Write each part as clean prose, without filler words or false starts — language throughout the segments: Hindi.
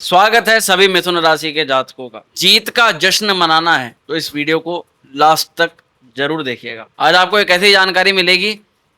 स्वागत है सभी मिथुन राशि के जातकों का। जीत का जश्न मनाना है तो इस वीडियो को लास्ट तक जरूर देखिएगा। आज आपको एक ऐसी जानकारी मिलेगी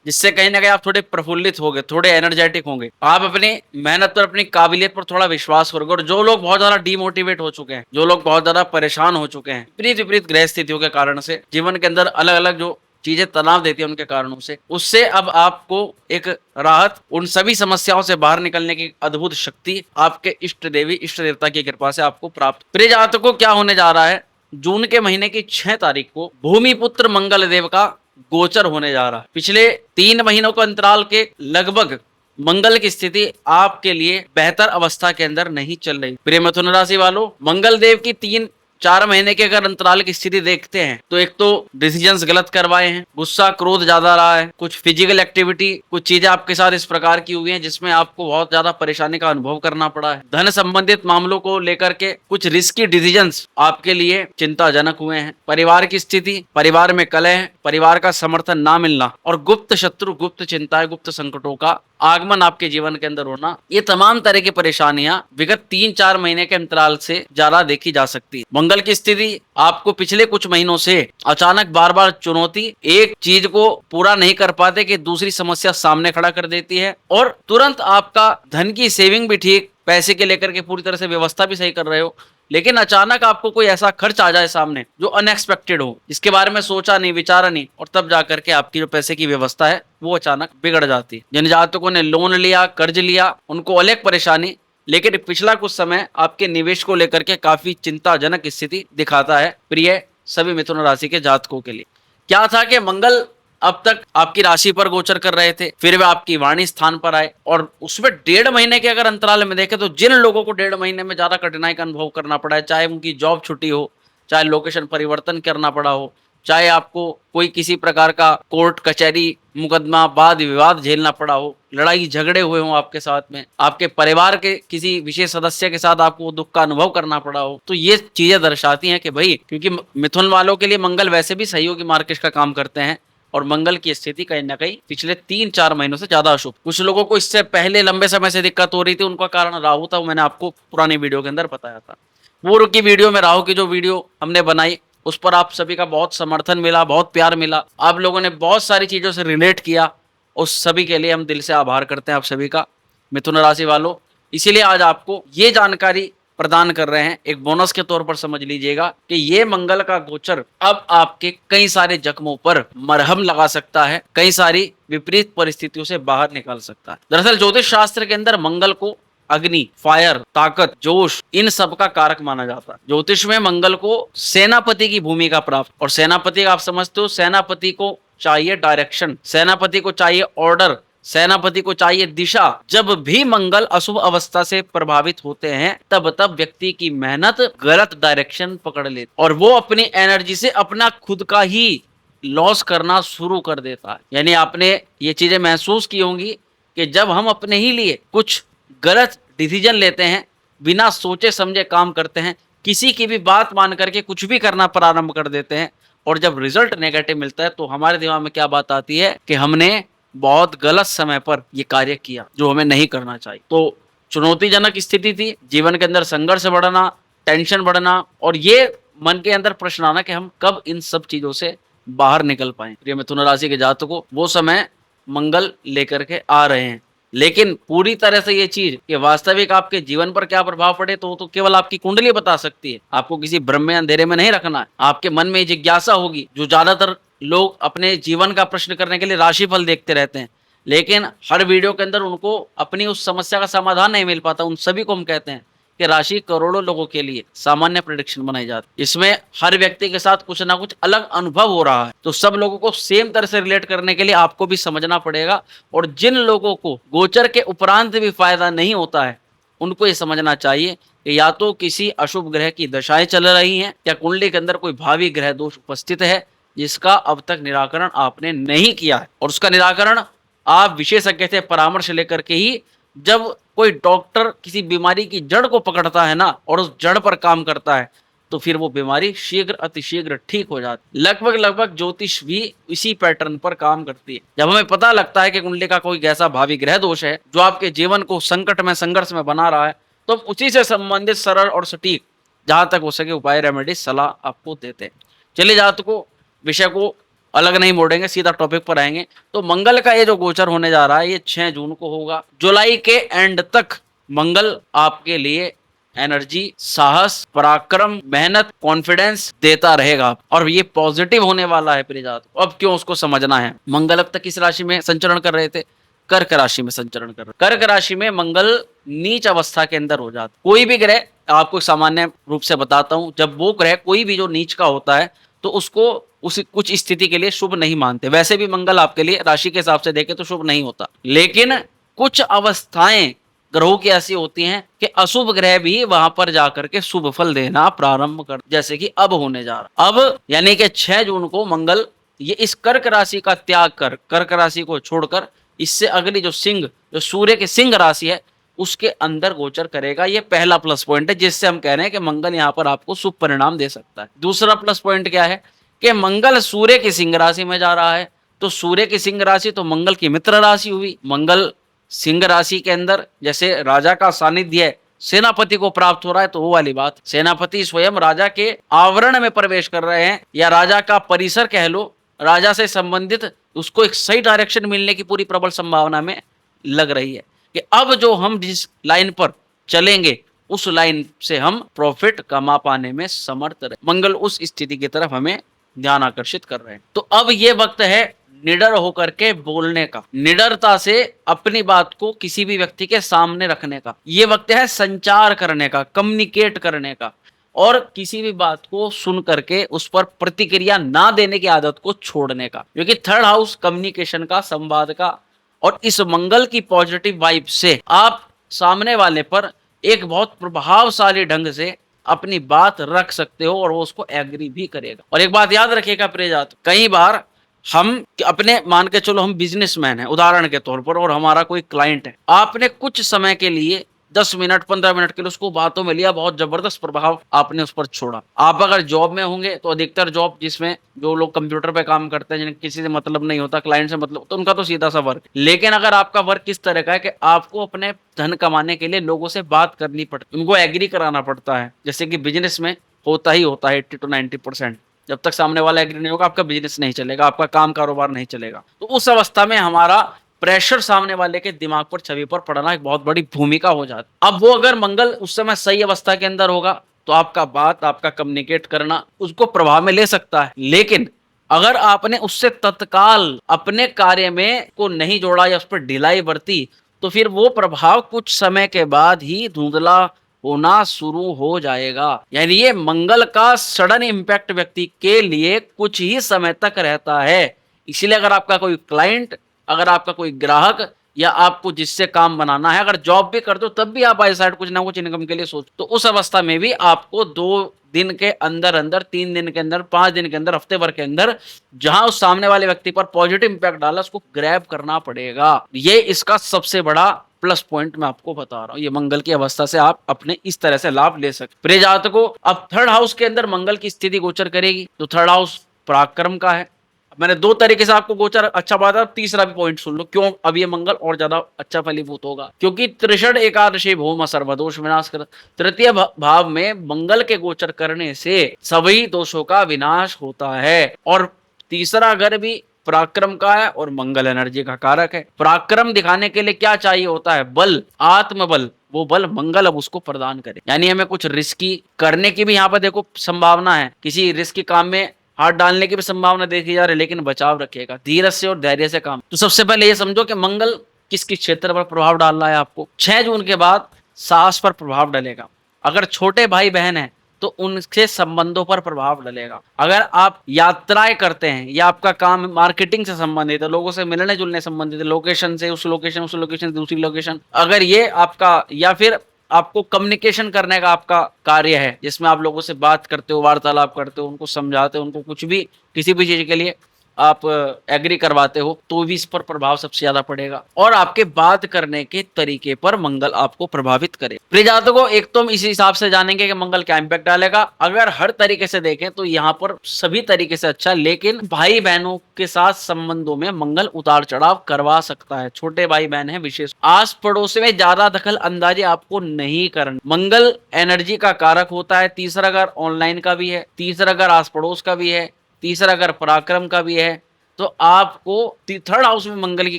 जिससे कहीं ना कहीं आप थोड़े प्रफुल्लित होंगे, थोड़े एनर्जेटिक होंगे। आप अपनी मेहनत पर, अपनी काबिलियत पर थोड़ा विश्वास करोगे। और जो लोग बहुत ज्यादा डिमोटिवेट हो चुके हैं, जो लोग बहुत ज्यादा परेशान हो चुके हैं विपरीत विपरीत ग्रह स्थितियों के कारण से, जीवन के अंदर अलग अलग जो चीजें तनाव देती है उनके कारणों से, उससे अब आपको एक राहत, उन सभी समस्याओं से बाहर निकलने की अद्भुत शक्ति आपके इष्ट देवी, इष्ट देवता की कृपा से आपको प्राप्त। प्रिय जातकों, क्या होने जा रहा है? जून के महीने की 6 तारीख को भूमिपुत्र मंगल देव का गोचर होने जा रहा है। पिछले 3 महीनों के अंतराल के लगभग मंगल की स्थिति आपके लिए बेहतर अवस्था के अंदर नहीं चल रही। प्रिय मिथुन राशि वालों, मंगल देव की 3-4 महीने के अगर अंतराल की स्थिति देखते हैं तो एक तो डिसीजंस गलत करवाए हैं, गुस्सा क्रोध ज्यादा रहा है, कुछ फिजिकल एक्टिविटी, कुछ चीजें आपके साथ इस प्रकार की हुई हैं जिसमें आपको बहुत ज्यादा परेशानी का अनुभव करना पड़ा है। धन संबंधित मामलों को लेकर के कुछ रिस्की डिसीजंस आपके लिए चिंताजनक हुए हैं। परिवार की स्थिति, परिवार में कलह, परिवार का समर्थन ना मिलना और गुप्त शत्रु, गुप्त चिंताएं, गुप्त संकटों का आगमन आपके जीवन के अंदर होना, ये तमाम तरह की परेशानियां विगत 3-4 महीने के अंतराल से ज्यादा देखी जा सकती है। मंगल की स्थिति आपको पिछले कुछ महीनों से अचानक बार बार चुनौती, एक चीज को पूरा नहीं कर पाते कि दूसरी समस्या सामने खड़ा कर देती है और तुरंत आपका धन की सेविंग भी ठीक, पैसे के लेकर के पूरी तरह से व्यवस्था भी सही कर रहे हो, लेकिन अचानक आपको कोई ऐसा खर्च आ जाए सामने जो अनएक्सपेक्टेड हो, इसके बारे में सोचा नहीं, विचारा नहीं, और तब जाकर के आपकी जो पैसे की व्यवस्था है वो अचानक बिगड़ जाती है। जिन जातकों ने लोन लिया, कर्ज लिया, उनको अलग परेशानी, लेकिन पिछला कुछ समय आपके निवेश को लेकर के काफी चिंताजनक स्थिति दिखाता है। प्रिय सभी मिथुन राशि के जातकों के लिए क्या था कि मंगल अब तक आपकी राशि पर गोचर कर रहे थे, फिर वे आपकी वाणी स्थान पर आए और उसमें 1.5 महीने के अगर अंतराल में देखें तो जिन लोगों को 1.5 महीने में ज्यादा कठिनाई का अनुभव करना पड़ा है, चाहे उनकी जॉब छुट्टी हो, चाहे लोकेशन परिवर्तन करना पड़ा हो, चाहे आपको कोई किसी प्रकार का कोर्ट कचहरी मुकदमा वाद विवाद झेलना पड़ा हो, लड़ाई झगड़े हुए हों आपके साथ में, आपके परिवार के किसी विशेष सदस्य के साथ आपको दुख का अनुभव करना पड़ा हो, तो ये चीजें दर्शाती हैं कि भाई, क्योंकि मिथुन वालों के लिए मंगल वैसे भी सहयोगी मार्केट का काम करते हैं और मंगल की स्थिति कहीं ना कहीं पिछले 3-4 महीनों से ज्यादा अशुभ। कुछ लोगों को इससे पहले लंबे समय से दिक्कत हो रही थी, उनका कारण राहु था, मैंने आपको पुरानी वीडियो के अंदर बताया था। पूर्व की वीडियो में राहु की जो वीडियो हमने बनाई उस पर आप सभी का बहुत समर्थन मिला, बहुत प्यार मिला, आप लोगों ने बहुत सारी चीजों से रिलेट किया, उस सभी के लिए हम दिल से आभार करते हैं आप सभी का मिथुन राशि वालों। इसीलिए आज आपको ये जानकारी प्रदान कर रहे हैं, एक बोनस के तौर पर समझ लीजिएगा कि ये मंगल का गोचर अब आपके कई सारे जख्मों पर मरहम लगा सकता है, कई सारी विपरीत परिस्थितियों से बाहर निकाल सकता है। दरअसल ज्योतिष शास्त्र के अंदर मंगल को अग्नि, फायर, ताकत, जोश, इन सब का कारक माना जाता है। ज्योतिष में मंगल को सेनापति की भूमिका प्राप्त, और सेनापति आप समझते हो, सेनापति को चाहिए डायरेक्शन, सेनापति को चाहिए ऑर्डर, सेनापति को चाहिए दिशा। जब भी मंगल अशुभ अवस्था से प्रभावित होते हैं तब तब व्यक्ति की मेहनत गलत डायरेक्शन पकड़ लेती और वो अपनी एनर्जी से अपना खुद का ही लॉस करना शुरू कर देता है। यानी आपने ये चीजें महसूस की होंगी कि जब हम अपने ही लिए कुछ गलत डिसीजन लेते हैं, बिना सोचे समझे काम करते हैं, किसी की भी बात मान करके कुछ भी करना प्रारंभ कर देते हैं, और जब रिजल्ट नेगेटिव मिलता है तो हमारे दिमाग में क्या बात आती है कि हमने बहुत गलत समय पर यह कार्य किया जो हमें नहीं करना चाहिए। तो चुनौतीजनक स्थिति थी, जीवन के अंदर संघर्ष बढ़ना, टेंशन बढ़ना, और ये मन के अंदर प्रश्न आना कि हम कब इन सब चीजों से बाहर निकल पाए। प्रिय मिथुन राशि के जातकों, वो समय मंगल लेकर के आ रहे हैं, लेकिन पूरी तरह से ये चीज कि वास्तविक आपके जीवन पर क्या प्रभाव पड़े तो केवल आपकी कुंडली बता सकती है। आपको किसी भ्रम में, अंधेरे में नहीं रखना है। आपके मन में जिज्ञासा होगी, जो ज्यादातर लोग अपने जीवन का प्रश्न करने के लिए राशिफल देखते रहते हैं, लेकिन हर वीडियो के अंदर उनको अपनी उस समस्या का समाधान नहीं मिल पाता। उन सभी को हम कहते हैं कि राशि करोड़ों लोगों के लिए सामान्य प्रेडिक्शन बनाई जाती है। इसमें हर व्यक्ति के साथ कुछ ना कुछ अलग अनुभव हो रहा है, तो सब लोगों को सेम तरह से रिलेट करने के लिए आपको भी समझना पड़ेगा। और जिन लोगों को गोचर के उपरांत भी फायदा नहीं होता है, उनको ये समझना चाहिए कि या तो किसी अशुभ ग्रह की दशाएं चल रही हैं, या कुंडली के अंदर कोई भावी ग्रह दोष उपस्थित है जिसका अब तक निराकरण आपने नहीं किया है। और उसका निराकरण आप विशेषज्ञ से परामर्श लेकर के ही, जब कोई डॉक्टर किसी बीमारी की जड़ को पकड़ता है ना और उस जड़ पर काम करता है, तो फिर वो बीमारी शीघ्र अतिशीघ्र ठीक हो जाती। लगभग ज्योतिष भी इसी पैटर्न पर काम करती है। जब हमें पता लगता है कि कुंडली का कोई ऐसा भावी ग्रह दोष है जो आपके जीवन को संकट में, संघर्ष में बना रहा है, तो हम उसी से संबंधित सरल और सटीक जहां तक हो सके उपाय, रेमेडी, सलाह आपको देते हैं। चलिए जातकों, विषय को अलग नहीं मोड़ेंगे, सीधा टॉपिक पर आएंगे। तो मंगल का ये जो गोचर होने जा रहा है ये 6 जून को होगा। जुलाई के एंड तक मंगल आपके लिए एनर्जी, साहस, पराक्रम, मेहनत, कॉन्फिडेंस देता रहेगा और ये पॉजिटिव होने वाला है प्रिय जातकों। अब क्यों उसको समझना है। मंगल अब तक किस राशि में संचरण कर रहे थे? कर्क राशि में संचरण कर रहे। कर्क राशि में मंगल नीच अवस्था के अंदर हो जाता। कोई भी ग्रह, आपको सामान्य रूप से बताता हूं, जब वो ग्रह कोई भी जो नीच का होता है तो उसको उस कुछ स्थिति के लिए शुभ नहीं मानते। वैसे भी मंगल आपके लिए राशि के हिसाब से देखें तो शुभ नहीं होता, लेकिन कुछ अवस्थाएं ग्रहों की ऐसी होती हैं कि अशुभ ग्रह भी वहां पर जाकर के शुभ फल देना प्रारंभ कर, जैसे कि अब होने जा रहा। अब यानी कि 6 जून को मंगल ये इस कर्क राशि का त्याग कर, कर्क राशि को छोड़कर इससे अगली जो सिंह, जो सूर्य की सिंह राशि है उसके अंदर गोचर करेगा। ये पहला प्लस पॉइंट है जिससे हम कह रहे हैं कि मंगल यहाँ पर आपको शुभ परिणाम दे सकता है। दूसरा प्लस पॉइंट क्या है कि मंगल सूर्य की सिंह राशि में जा रहा है। तो सूर्य की सिंह राशि तो मंगल की मित्र राशि हुई। मंगल सिंह राशि के अंदर जैसे राजा का सानिध्य सेनापति को प्राप्त हो रहा है, तो वो वाली बात, सेनापति स्वयं राजा के आवरण में प्रवेश कर रहे हैं, या राजा का परिसर कह लो, राजा से संबंधित उसको एक सही डायरेक्शन मिलने की पूरी प्रबल संभावना में लग रही है कि अब जो हम जिस लाइन पर चलेंगे उस लाइन से हम प्रॉफिट कमा पाने में समर्थ रहे। मंगल उस स्थिति की तरफ हमें ध्यान आकर्षित कर रहे हैं। तो अब ये वक्त है निडर होकर के बोलने का, निडरता से अपनी बात को किसी भी व्यक्ति के सामने रखने का। ये वक्त है संचार करने का, कम्युनिकेट करने का, और किसी भी बात को सुन करके उस पर प्रतिक्रिया ना देने की आदत को छोड़ने का, क्योंकि थर्ड हाउस कम्युनिकेशन का, संवाद का, और इस मंगल की पॉजिटिव वाइब से आप सामने वाले पर एक बहुत प्रभावशाली ढंग से अपनी बात रख सकते हो और वो उसको एग्री भी करेगा। और एक बात याद रखिएगा प्रियजात, कई बार हम अपने, मान के चलो हम बिजनेसमैन हैं उदाहरण के तौर पर, और हमारा कोई क्लाइंट है, आपने कुछ समय के लिए 10 मिनट 15 मिनट के लिए उसको बातों में लिया, बहुत जबरदस्त प्रभाव आपने उस पर छोड़ा। आप अगर जॉब में होंगे तो अधिकतर जॉब जिसमें जो लोग कंप्यूटर पे काम करते हैं, जिन्हें किसी से मतलब नहीं होता, क्लाइंट से मतलब, तो उनका तो सीधा सा वर्क। लेकिन अगर आपका वर्क किस तरह का है कि आपको अपने धन कमाने के लिए लोगों से बात करनी पड़ती, उनको एग्री कराना पड़ता है, जैसे कि बिजनेस में होता ही होता है 80 to 90%। जब तक सामने वाला एग्री नहीं होगा आपका बिजनेस नहीं चलेगा, आपका काम कारोबार नहीं चलेगा। तो उस अवस्था में हमारा प्रेशर सामने वाले के दिमाग पर, छवि पर पड़ना एक बहुत बड़ी भूमिका हो जाती। अब वो अगर मंगल उस समय सही अवस्था के अंदर होगा तो आपका बात, आपका कम्युनिकेट करना उसको प्रभाव में ले सकता है। लेकिन अगर आपने उससे तत्काल अपने कार्य में को नहीं जोड़ा या उस पर ढिलाई बरती तो फिर वो प्रभाव कुछ समय के बाद ही धुंधला होना शुरू हो जाएगा। यानी ये मंगल का सडन इम्पैक्ट व्यक्ति के लिए कुछ ही समय तक रहता है। इसीलिए अगर आपका कोई क्लाइंट, अगर आपका कोई ग्राहक, या आपको जिससे काम बनाना है, अगर जॉब भी करते हो तब भी आप बाय साइड कुछ ना कुछ इनकम के लिए सोचो, तो उस अवस्था में भी आपको 2 दिन के अंदर अंदर, 3 दिन के अंदर, 5 दिन के अंदर, हफ्ते भर के अंदर जहां उस सामने वाले व्यक्ति पर पॉजिटिव इंपैक्ट डाला उसको ग्रैब करना पड़ेगा। ये इसका सबसे बड़ा प्लस पॉइंट मैं आपको बता रहा हूं। ये मंगल की अवस्था से आप अपने इस तरह से लाभ ले सकते। प्रिय जातकों, अब थर्ड हाउस के अंदर मंगल की स्थिति गोचर करेगी, तो थर्ड हाउस पराक्रम का है। मैंने 2 तरीके से आपको गोचर अच्छा बताया, तीसरा भी पॉइंट सुन लो क्यों अब ये मंगल और ज्यादा अच्छा फलीभूत होगा। क्योंकि त्रिषण एकादशी भौम सर्वदोष विनाश कर, तृतीय भाव में मंगल के गोचर करने से सभी दोषों का विनाश होता है। और तीसरा घर भी पराक्रम का है और मंगल एनर्जी का कारक है। पराक्रम दिखाने के लिए क्या चाहिए होता है? बल, आत्मबल। वो बल मंगल अब उसको प्रदान करे। यानी हमें कुछ रिस्की करने की भी यहाँ पर देखो संभावना है, किसी रिस्की काम में हाथ डालने की भी संभावना देखी जा रही है, लेकिन बचाव रखिएगा, धीरज से और धैर्य से काम। तो सबसे पहले ये समझो कि मंगल किस किस क्षेत्र पर प्रभाव डाल रहा है आपको। 6 जून के बाद सास पर प्रभाव डलेगा। अगर छोटे भाई बहन है तो उनके संबंधों पर प्रभाव डलेगा। अगर आप यात्राएं करते हैं या आपका काम मार्केटिंग से संबंधित है, लोगों से मिलने जुलने संबंधित है, लोकेशन से उस लोकेशन से दूसरी लोकेशन, अगर ये आपका, या फिर आपको कम्युनिकेशन करने का आपका कार्य है जिसमें आप लोगों से बात करते हो, वार्तालाप करते हो, उनको समझाते हो, उनको कुछ भी किसी भी चीज के लिए आप एग्री करवाते हो तो भी इस पर प्रभाव सबसे ज्यादा पड़ेगा, और आपके बात करने के तरीके पर मंगल आपको प्रभावित करे। प्रिय जातकों, एक तो हम इसी हिसाब से जानेंगे कि मंगल क्या इंपैक्ट डालेगा। अगर हर तरीके से देखें तो यहाँ पर सभी तरीके से अच्छा, लेकिन भाई बहनों के साथ संबंधों में मंगल उतार चढ़ाव करवा सकता है। छोटे भाई बहन है विशेष, आस पड़ोस में ज्यादा दखल अंदाजी आपको नहीं करना। मंगल एनर्जी का कारक होता है। तीसरा घर ऑनलाइन का भी है, तीसरा घर आस पड़ोस का भी है, तीसरा घर पराक्रम का भी है। तो आपको थर्ड हाउस में मंगल की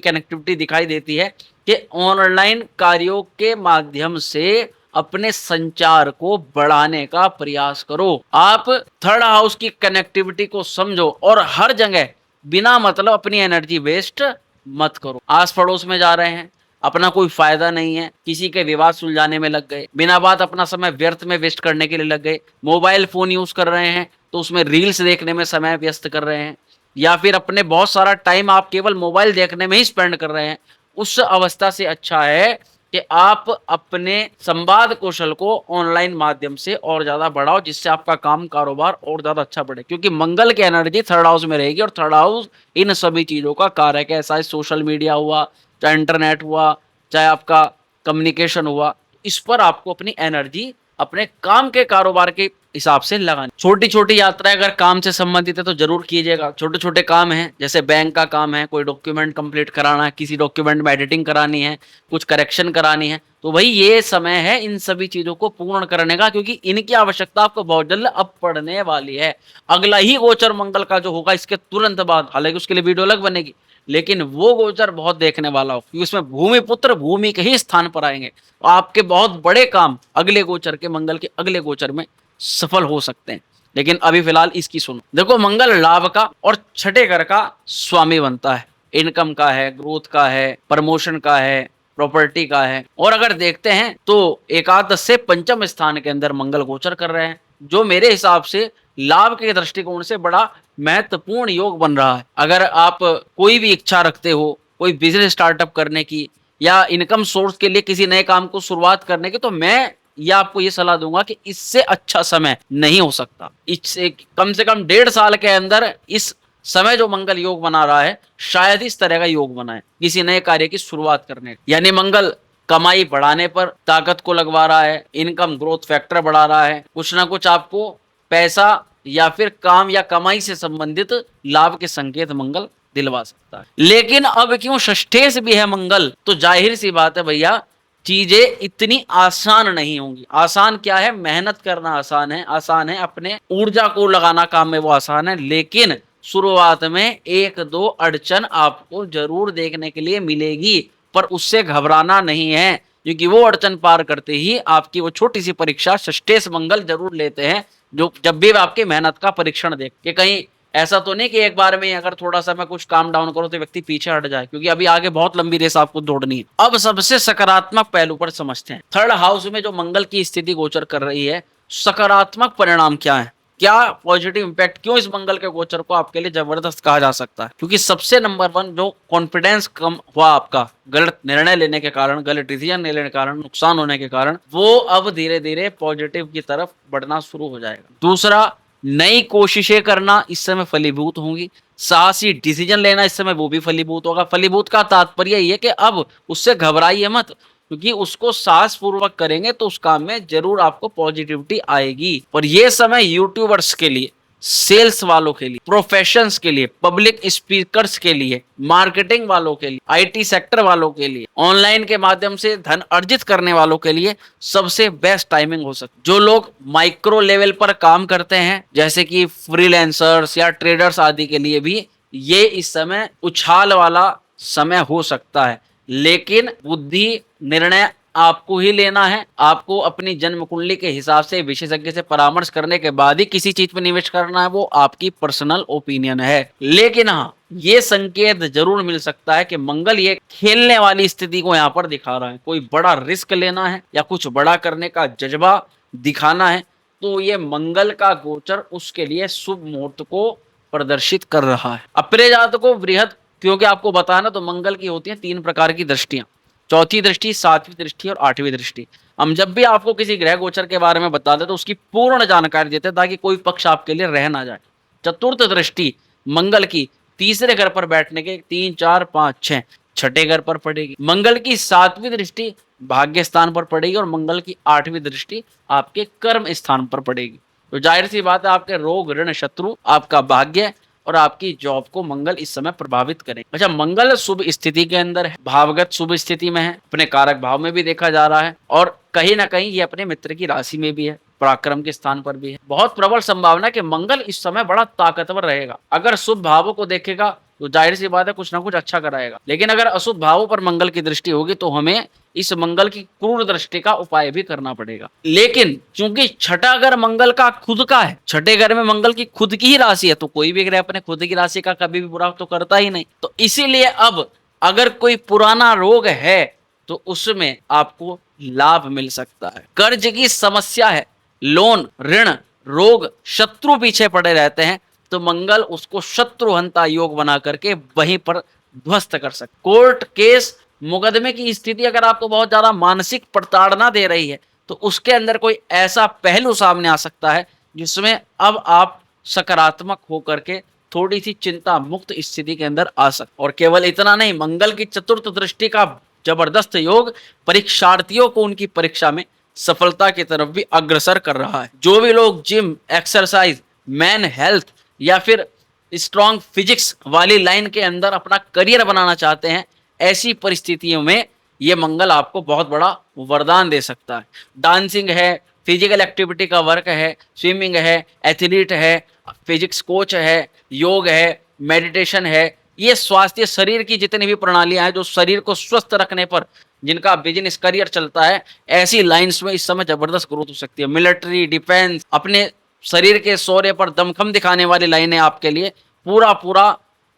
कनेक्टिविटी दिखाई देती है कि ऑनलाइन कार्यों के माध्यम से अपने संचार को बढ़ाने का प्रयास करो। आप थर्ड हाउस की कनेक्टिविटी को समझो और हर जगह बिना मतलब अपनी एनर्जी वेस्ट मत करो। आस पड़ोस में जा रहे हैं, अपना कोई फायदा नहीं है, किसी के विवाद सुलझाने में लग गए, बिना बात अपना समय व्यर्थ में वेस्ट करने के लिए लग गए, मोबाइल फोन यूज कर रहे हैं तो उसमें रील्स देखने में समय व्यस्त कर रहे हैं, या फिर अपने बहुत सारा टाइम आप केवल मोबाइल देखने में ही स्पेंड कर रहे हैं, उस अवस्था से अच्छा है कि आप अपने संवाद कौशल को ऑनलाइन माध्यम से और ज्यादा बढ़ाओ, जिससे आपका काम कारोबार और ज्यादा अच्छा बढ़े। क्योंकि मंगल की एनर्जी थर्ड हाउस में रहेगी और थर्ड हाउस इन सभी चीजों का कारक है। चाहे सोशल मीडिया हुआ, चाहे इंटरनेट हुआ, चाहे आपका कम्युनिकेशन हुआ, इस पर आपको अपनी एनर्जी अपने काम के कारोबार के हिसाब से लगानी। छोटी छोटी यात्राएं अगर काम से संबंधित है तो जरूर कीजिएगा। छोटे छोटे काम हैं, जैसे बैंक का काम है, कोई डॉक्यूमेंट कंप्लीट कराना है, किसी डॉक्यूमेंट में एडिटिंग करानी है, कुछ करेक्शन करानी है, तो भाई ये समय है इन सभी चीजों को पूर्ण करने का, क्योंकि इनकी आवश्यकता आपको बहुत जल्द अब पड़ने वाली है। अगला ही गोचर मंगल का जो होगा इसके तुरंत बाद, हालांकि उसके लिए वीडियो अलग बनेगी, लेकिन वो गोचर बहुत देखने वाला हो, क्योंकि उसमें भूमि पुत्र भूमि के ही स्थान पर आएंगे। आपके बहुत बड़े काम अगले गोचर के, मंगल के अगले गोचर में सफल हो सकते हैं। लेकिन अभी फिलहाल इसकी सुनो। देखो, मंगल लाभ का और छठे घर का स्वामी बनता है, इनकम का है, ग्रोथ का है, प्रमोशन का है, प्रॉपर्टी का है। और अगर देखते हैं तो एकादश से पंचम स्थान के अंदर मंगल गोचर कर रहे हैं, जो मेरे हिसाब से लाभ के दृष्टिकोण से बड़ा महत्वपूर्ण योग बन रहा है। अगर आप कोई भी इच्छा रखते हो कोई बिजनेस स्टार्टअप करने की या इनकम सोर्स के लिए किसी नए काम को शुरुआत करने की, तो मैं या आपको ये सलाह दूंगा कि इससे अच्छा समय नहीं हो सकता। इससे कम से कम 1.5 साल के अंदर इस समय जो मंगल योग बना रहा है, शायद इस तरह का योग बना है किसी नए कार्य की शुरुआत करने। यानी मंगल कमाई बढ़ाने पर ताकत को लगवा रहा है, इनकम ग्रोथ फैक्टर बढ़ा रहा है, कुछ ना कुछ आपको पैसा या फिर काम या कमाई से संबंधित लाभ के संकेत मंगल दिलवा सकता है। लेकिन अब क्यों षष्ठेश भी है मंगल, तो जाहिर सी बात है भैया, चीजें इतनी आसान नहीं होंगी। आसान क्या है, मेहनत करना आसान है अपने ऊर्जा को लगाना काम में, वो आसान है। लेकिन शुरुआत में 1-2 अड़चन आपको जरूर देखने के लिए मिलेगी, पर उससे घबराना नहीं है, क्योंकि वो अड़चन पार करते ही आपकी वो छोटी सी परीक्षा षष्ठेश मंगल जरूर लेते हैं, जो जब भी आपकी मेहनत का परीक्षण देख के, कहीं ऐसा तो नहीं कि एक बार में अगर थोड़ा सा मैं कुछ काम डाउन करो तो व्यक्ति पीछे हट जाए, क्योंकि अभी आगे बहुत लंबी रेस आपको दौड़नी है। अब सबसे सकारात्मक पहलू पर समझते हैं। थर्ड हाउस में जो मंगल की स्थिति गोचर कर रही है, सकारात्मक परिणाम क्या है, क्या पॉजिटिव इंपैक्ट, क्यों इस मंगल के गोचर को आपके लिए जबरदस्त कहा जा सकता है। क्योंकि सबसे नंबर 1 जो कॉन्फिडेंस कम हुआ आपका गलत निर्णय लेने के कारण, गलत डिसीजन लेने के कारण, नुकसान होने के कारण, वो अब धीरे धीरे पॉजिटिव की तरफ बढ़ना शुरू हो जाएगा। दूसरा, नई कोशिशें करना इस समय फलीभूत होंगी, साहसी डिसीजन लेना इस समय वो भी फलीभूत होगा। फलीभूत का तात्पर्य ये कि अब उससे घबराइए मत, क्योंकि उसको साहस पूर्वक करेंगे तो उस काम में जरूर आपको पॉजिटिविटी आएगी। और ये समय यूट्यूबर्स के लिए, सेल्स वालों के लिए, प्रोफेशंस के लिए, पब्लिक स्पीकर्स के लिए, मार्केटिंग वालों के लिए, आईटी सेक्टर वालों के लिए, ऑनलाइन के माध्यम से धन अर्जित करने वालों के लिए सबसे बेस्ट टाइमिंग हो सकती है। जो लोग माइक्रो लेवल पर काम करते हैं, जैसे कि फ्रीलांसर्स या ट्रेडर्स आदि के लिए भी ये इस समय उछाल वाला समय हो सकता है। लेकिन बुद्धि निर्णय आपको ही लेना है। आपको अपनी जन्म कुंडली के हिसाब से विशेषज्ञ से परामर्श करने के बाद ही किसी चीज पर निवेश करना है, वो आपकी पर्सनल ओपिनियन है। लेकिन हाँ, ये संकेत जरूर मिल सकता है कि मंगल ये खेलने वाली स्थिति को यहाँ पर दिखा रहा है। कोई बड़ा रिस्क लेना है या कुछ बड़ा करने का जज्बा दिखाना है, तो ये मंगल का गोचर उसके लिए शुभ मुहूर्त को प्रदर्शित कर रहा है। अपने जातक को बृहद, क्योंकि आपको बताना तो मंगल की होती है 3 प्रकार की दृष्टियां, चौथी दृष्टि, 7वीं दृष्टि और 8वीं दृष्टि। हम जब भी आपको किसी ग्रह गोचर के बारे में बताते तो उसकी पूर्ण जानकारी देते ताकि कोई पक्ष आपके लिए रह ना जाए। चतुर्थ दृष्टि मंगल की तीसरे घर पर बैठने के 3, 4, 5, 6 छठे घर पर पड़ेगी। मंगल की 7वीं दृष्टि भाग्य स्थान पर पड़ेगी और मंगल की 8वीं दृष्टि आपके कर्म स्थान पर पड़ेगी। तो जाहिर सी बात है आपके रोग, ऋण, शत्रु, आपका भाग्य और आपकी जॉब को मंगल इस समय प्रभावित करेंगे। अच्छा, मंगल शुभ स्थिति के अंदर है, भावगत शुभ स्थिति में है, अपने कारक भाव में भी देखा जा रहा है और कहीं ना कहीं ये अपने मित्र की राशि में भी है, पराक्रम के स्थान पर भी है। बहुत प्रबल संभावना कि मंगल इस समय बड़ा ताकतवर रहेगा। अगर शुभ भावों को देखेगा तो जाहिर सी बात है कुछ ना कुछ अच्छा कराएगा, लेकिन अगर अशुभ भावों पर मंगल की दृष्टि होगी तो हमें इस मंगल की क्रूर दृष्टि का उपाय भी करना पड़ेगा। लेकिन चूंकि छठा घर मंगल का खुद का है, छठे घर में मंगल की खुद की ही राशि है, तो कोई भी ग्रह अपने खुद की राशि का कभी भी बुरा तो करता ही नहीं। तो इसीलिए अब अगर कोई पुराना रोग है तो उसमें आपको लाभ मिल सकता है। कर्ज की समस्या है, लोन, ऋण, रोग, शत्रु पीछे पड़े रहते हैं तो मंगल उसको शत्रुहंता योग बना करके वहीं पर ध्वस्त कर सकते। कोर्ट केस मुकदमे की स्थिति अगर आपको बहुत ज्यादा मानसिक प्रताड़ना दे रही है तो उसके अंदर कोई ऐसा पहलू सामने आ सकता है जिसमें अब आप सकारात्मक होकर के थोड़ी सी चिंता मुक्त स्थिति के अंदर आ सकते। और केवल इतना नहीं, मंगल की चतुर्थ दृष्टि का जबरदस्त योग परीक्षार्थियों को उनकी परीक्षा में सफलता की तरफ भी अग्रसर कर रहा है। जो भी लोग जिम, एक्सरसाइज, मैन हेल्थ या फिर स्ट्रॉन्ग फिजिक्स वाली लाइन के अंदर अपना करियर बनाना चाहते हैं, ऐसी परिस्थितियों में ये मंगल आपको बहुत बड़ा वरदान दे सकता है। डांसिंग है, फिजिकल एक्टिविटी का वर्क है, स्विमिंग है, एथलीट है, फिजिक्स कोच है, योग है, मेडिटेशन है, ये स्वास्थ्य शरीर की जितनी भी प्रणालियां हैं जो शरीर को स्वस्थ रखने पर जिनका बिजनेस करियर चलता है, ऐसी लाइंस में इस समय जबरदस्त ग्रोथ हो सकती है। मिलिट्री, डिफेंस, अपने शरीर के शौर्य पर दमखम दिखाने वाली लाइनें आपके लिए पूरा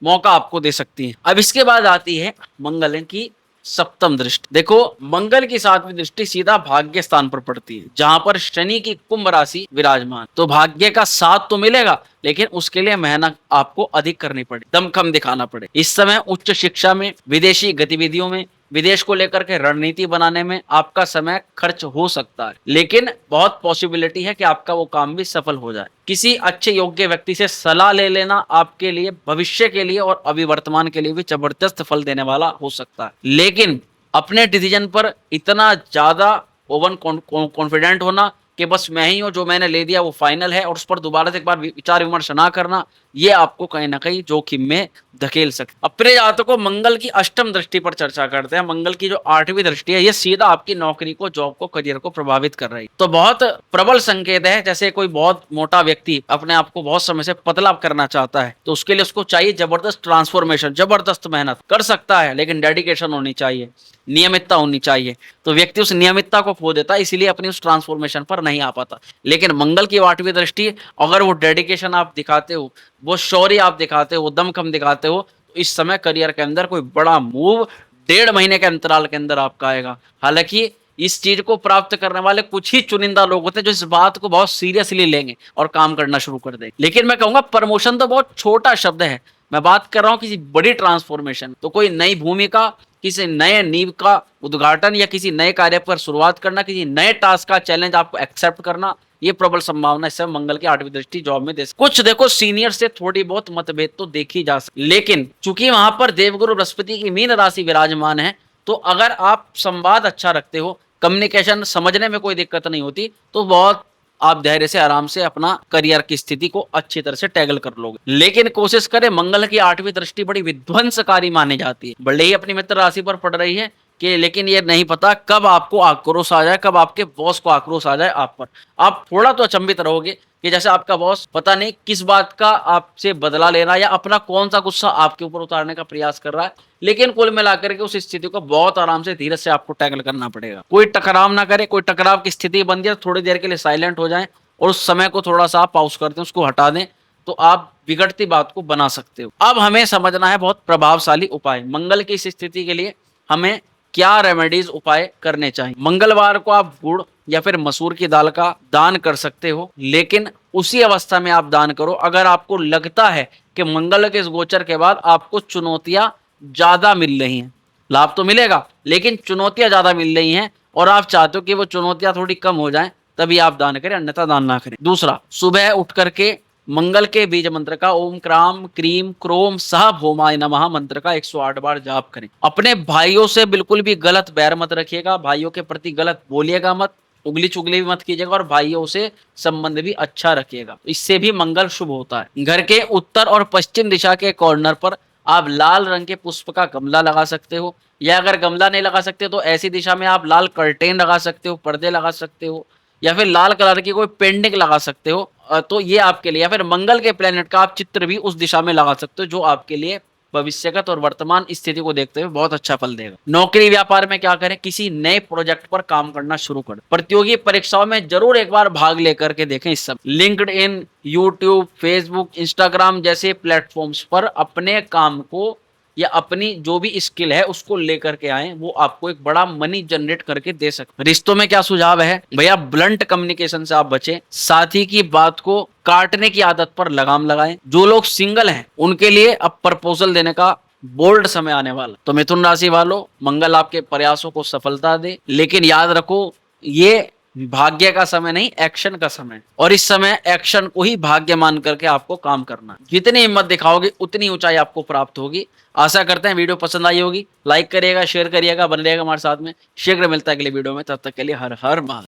मौका आपको दे सकती हैं। अब इसके बाद आती है मंगल की सप्तम दृष्टि। देखो, मंगल की 7वीं दृष्टि सीधा भाग्य स्थान पर पड़ती है जहां पर शनि की कुंभ राशि विराजमान। तो भाग्य का साथ तो मिलेगा लेकिन उसके लिए मेहनत आपको अधिक करनी पड़े, दमखम दिखाना पड़े। इस समय उच्च शिक्षा में, विदेशी गतिविधियों में, विदेश को लेकर के रणनीति बनाने में आपका समय खर्च हो सकता है, लेकिन बहुत पॉसिबिलिटी है कि आपका वो काम भी सफल हो जाए। किसी अच्छे योग्य व्यक्ति से सलाह ले लेना आपके लिए भविष्य के लिए और अभी वर्तमान के लिए भी जबरदस्त फल देने वाला हो सकता है। लेकिन अपने डिसीजन पर इतना ज्यादा ओवन कॉन्फिडेंट होना कि बस मैं ही हूं, जो मैंने ले दिया वो फाइनल है, और उस पर दोबारा से एक बार विचार विमर्श ना करना, ये आपको कहीं ना कहीं जोखिम में धकेल सकते। अपने जातकों, मंगल की अष्टम दृष्टि पर चर्चा करते हैं। मंगल की जो 8वीं दृष्टि है, ये सीधा आपकी नौकरी को, जॉब को, करियर को प्रभावित कर रही है। तो बहुत प्रबल संकेत है। जैसे कोई बहुत मोटा व्यक्ति अपने आप को बहुत समय से पतला करना चाहता है तो उसके लिए उसको चाहिए जबरदस्त ट्रांसफॉर्मेशन, जबरदस्त मेहनत कर सकता है लेकिन डेडिकेशन होनी चाहिए, नियमितता होनी चाहिए। तो व्यक्ति उस नियमितता को खो देता है, इसीलिए अपनी उस ट्रांसफॉर्मेशन पर नहीं आ पाता। लेकिन मंगल की 8वीं दृष्टि, अगर वो डेडिकेशन आप दिखाते हो, वो शौर्य आप दिखाते हो, दमखम दिखाते हो, तो इस समय करियर के अंदर कोई बड़ा मूव 1.5 महीने के अंतराल के अंदर आपका आएगा। हालांकि इस चीज को प्राप्त करने वाले कुछ ही चुनिंदा लोग होते हैं जो इस बात को बहुत सीरियसली लेंगे और काम करना शुरू कर देंगे। लेकिन मैं कहूंगा प्रमोशन तो बहुत छोटा शब्द है, मैं बात कर रहा हूं किसी बड़ी ट्रांसफॉर्मेशन। तो कोई नई भूमिका, किसी नए नींव का उद्घाटन या किसी नए कार्य पर शुरुआत करना, किसी नए टास्क का चैलेंज आपको एक्सेप्ट करना, ये प्रबल संभावना इस समय मंगल की 8वीं दृष्टि जॉब में दे। कुछ देखो, सीनियर से थोड़ी बहुत मतभेद तो देखी जा सकती, लेकिन चूंकि वहां पर देवगुरु बृहस्पति की मीन राशि विराजमान है, तो अगर आप संवाद अच्छा रखते हो, कम्युनिकेशन समझने में कोई दिक्कत नहीं होती, तो बहुत आप धैर्य से आराम से अपना करियर की स्थिति को अच्छी तरह से टैगल कर लोगे। लेकिन कोशिश करें, मंगल की 8वीं दृष्टि बड़ी विध्वंसकारी मानी जाती है। भले ही अपनी मित्र राशि पर पड़ रही है कि, लेकिन ये नहीं पता कब आपको आक्रोश आ जाए, कब आपके बॉस को आक्रोश आ जाए आप पर। आप थोड़ा तो अचंभित रहोगे कि जैसे आपका बॉस पता नहीं किस बात का आपसे बदला लेना या अपना कौन सा गुस्सा आपके ऊपर उतारने का प्रयास कर रहा है। लेकिन कुल मिलाकर के उस स्थिति को बहुत आराम से, धीरे से आपको टैकल करना पड़ेगा। कोई टकराव ना करे, कोई टकराव की स्थिति बन जाए, थोड़ी देर के लिए साइलेंट हो जाएं और उस समय को थोड़ा सा आप पॉज कर दें, उसको हटा दें, तो आप बिगड़ती बात को बना सकते हो। अब हमें समझना है बहुत प्रभावशाली उपाय। मंगल की इस स्थिति के लिए हमें क्या रेमेडीज उपाय करने चाहिए। मंगलवार को आप गुड़ या फिर मसूर की दाल का दान कर सकते हो, लेकिन उसी अवस्था में आप दान करो अगर आपको लगता है कि मंगल के इस गोचर के बाद आपको चुनौतियां ज्यादा मिल रही हैं। लाभ तो मिलेगा लेकिन चुनौतियां ज्यादा मिल रही हैं और आप चाहते हो कि वो चुनौतियां थोड़ी कम हो जाएं, तभी आप दान करें, अन्यथा दान ना करें। दूसरा, सुबह उठ करके मंगल के बीज मंत्र का ओम क्राम क्रीम क्रोम सह भौमाय नमः मंत्र का 108 बार जाप करें। अपने भाइयों से बिल्कुल भी गलत बैर मत रखिएगा, भाइयों के प्रति गलत बोलिएगा मत, उगली चुगली भी मत कीजिएगा और भाइयों से संबंध भी अच्छा रखिएगा, इससे भी मंगल शुभ होता है। घर के उत्तर और पश्चिम दिशा के कॉर्नर पर आप लाल रंग के पुष्प का गमला लगा सकते हो, या अगर गमला नहीं लगा सकते तो ऐसी दिशा में आप लाल कर्टेन लगा सकते हो, पर्दे लगा सकते हो, या फिर लाल कलर की कोई पेंटिंग लगा सकते हो। तो ये आपके लिए, या फिर मंगल के प्लेनेट का आप चित्र भी उस दिशा में लगा सकते हो, जो आपके लिए भविष्यगत और वर्तमान स्थिति को देखते हुए बहुत अच्छा फल देगा। नौकरी व्यापार में क्या करें, किसी नए प्रोजेक्ट पर काम करना शुरू करें। प्रतियोगी परीक्षाओं में जरूर एक बार भाग लेकर के देखें। इस सब लिंक्डइन, यूट्यूब, फेसबुक, इंस्टाग्राम जैसे प्लेटफॉर्म्स पर अपने काम को या अपनी जो भी स्किल है उसको लेकर के आए, वो आपको एक बड़ा मनी जनरेट करके दे सकते। रिश्तों में क्या सुझाव है भैया, ब्लंट कम्युनिकेशन से आप बचें, साथी की बात को काटने की आदत पर लगाम लगाएं। जो लोग सिंगल हैं उनके लिए अब प्रपोजल देने का बोल्ड समय आने वाला। तो मिथुन राशि वालों, मंगल आपके प्रयासों को सफलता दे, लेकिन याद रखो ये भाग्य का समय नहीं, एक्शन का समय, और इस समय एक्शन को ही भाग्य मान करके आपको काम करना है। जितनी हिम्मत दिखाओगे उतनी ऊंचाई आपको प्राप्त होगी। आशा करते हैं वीडियो पसंद आई होगी, लाइक करिएगा, शेयर करिएगा, बन रहेगा हमारे साथ में। शीघ्र मिलता है अगले वीडियो में, तब तक के लिए हर हर महादेव।